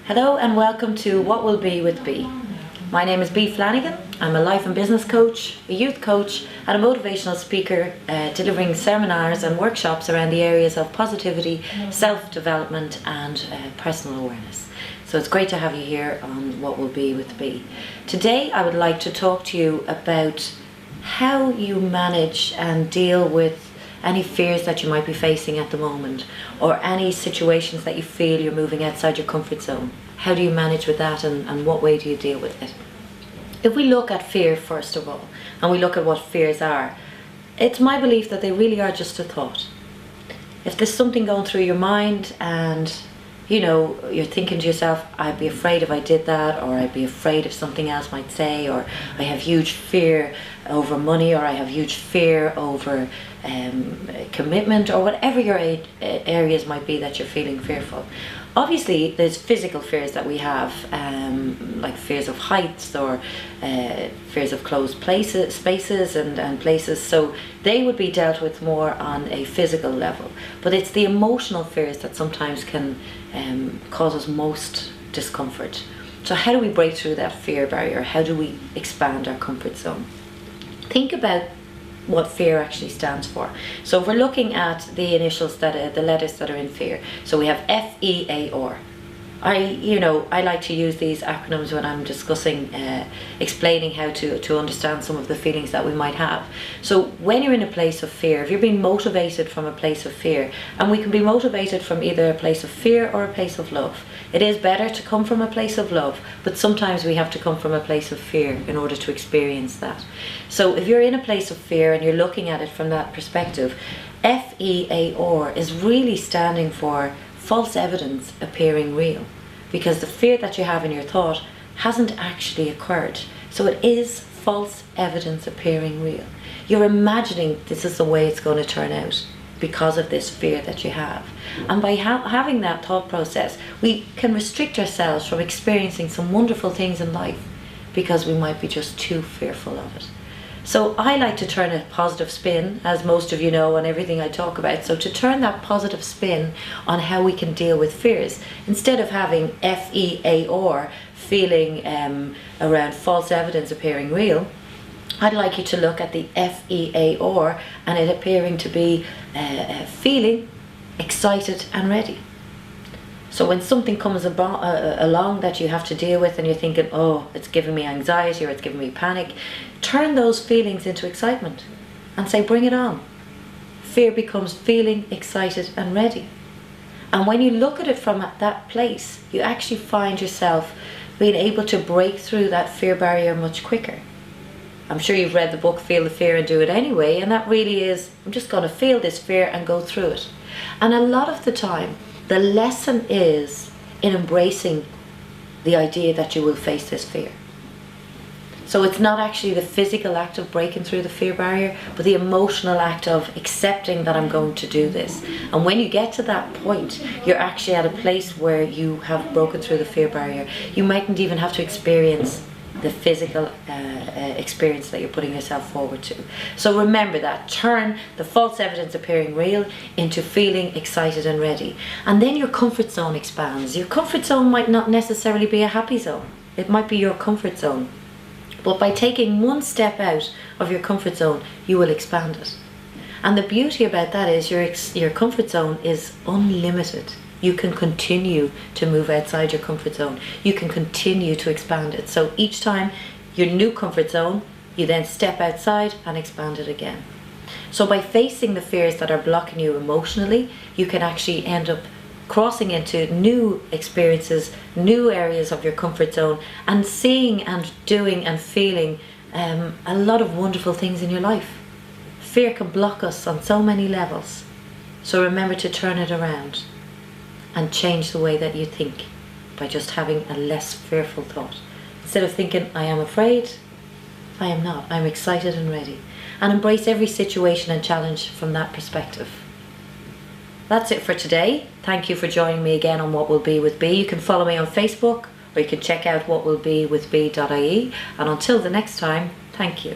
Hello and welcome to What Will Be with Bee. My name is Bee Flanagan. I'm a life and business coach, a youth coach and a motivational speaker delivering seminars and workshops around the areas of positivity, self-development and personal awareness. So it's great to have you here on What Will Be with Bee. Today I would like to talk to you about how you manage and deal with any fears that you might be facing at the moment, or any situations that you feel you're moving outside your comfort zone. How do you manage with that, and what way do you deal with it? If we look at fear first of all, and we look at what fears are, it's my belief that they really are just a thought. If there's something going through your mind and you're thinking to yourself, I'd be afraid if I did that, or I'd be afraid if something else might say, or I have huge fear over money, or I have huge fear over commitment, or whatever your areas might be that you're feeling fearful. Obviously there's physical fears that we have, like fears of heights, or fears of closed spaces and places, so they would be dealt with more on a physical level. But it's the emotional fears that sometimes can cause us most discomfort. So how do we break through that fear barrier? How do we expand our comfort zone? Think about what fear actually stands for. So if we're looking at the initials, the letters that are in fear, so we have F-E-A-R. I like to use these acronyms when I'm discussing, explaining how to understand some of the feelings that we might have. So when you're in a place of fear, if you're being motivated from a place of fear, and we can be motivated from either a place of fear or a place of love. It is better to come from a place of love, but sometimes we have to come from a place of fear in order to experience that. So if you're in a place of fear and you're looking at it from that perspective, F-E-A-R is really standing for false evidence appearing real, because the fear that you have in your thought hasn't actually occurred. So it is false evidence appearing real. You're imagining this is the way it's going to turn out because of this fear that you have. And by having that thought process, we can restrict ourselves from experiencing some wonderful things in life because we might be just too fearful of it. So I like to turn a positive spin, as most of you know, on everything I talk about. So to turn that positive spin on how we can deal with fears, instead of having F-E-A-R, feeling around false evidence appearing real, I'd like you to look at the F-E-A-R and it appearing to be feeling excited and ready. So when something comes along that you have to deal with and you're thinking, oh, it's giving me anxiety or it's giving me panic, turn those feelings into excitement and say, bring it on. Fear becomes feeling excited and ready. And when you look at it from that place, you actually find yourself being able to break through that fear barrier much quicker. I'm sure you've read the book Feel the Fear and Do It Anyway, and that really is, I'm just going to feel this fear and go through it. And a lot of the time, the lesson is in embracing the idea that you will face this fear. So it's not actually the physical act of breaking through the fear barrier, but the emotional act of accepting that I'm going to do this. And when you get to that point, you're actually at a place where you have broken through the fear barrier. You mightn't even have to experience the physical experience that you're putting yourself forward to. So remember that. Turn the false evidence appearing real into feeling excited and ready. And then your comfort zone expands. Your comfort zone might not necessarily be a happy zone. It might be your comfort zone. But by taking one step out of your comfort zone, you will expand it. And the beauty about that is your comfort zone is unlimited. You can continue to move outside your comfort zone. You can continue to expand it. So each time your new comfort zone, you then step outside and expand it again. So by facing the fears that are blocking you emotionally, you can actually end up crossing into new experiences, new areas of your comfort zone, and seeing and doing and feeling a lot of wonderful things in your life. Fear can block us on so many levels. So remember to turn it around and change the way that you think by just having a less fearful thought. Instead of thinking, I am afraid, I am not. I'm excited and ready. And embrace every situation and challenge from that perspective. That's it for today. Thank you for joining me again on What Will Be with Bee. You can follow me on Facebook, or you can check out whatwillbewithbee.ie. And until the next time, thank you.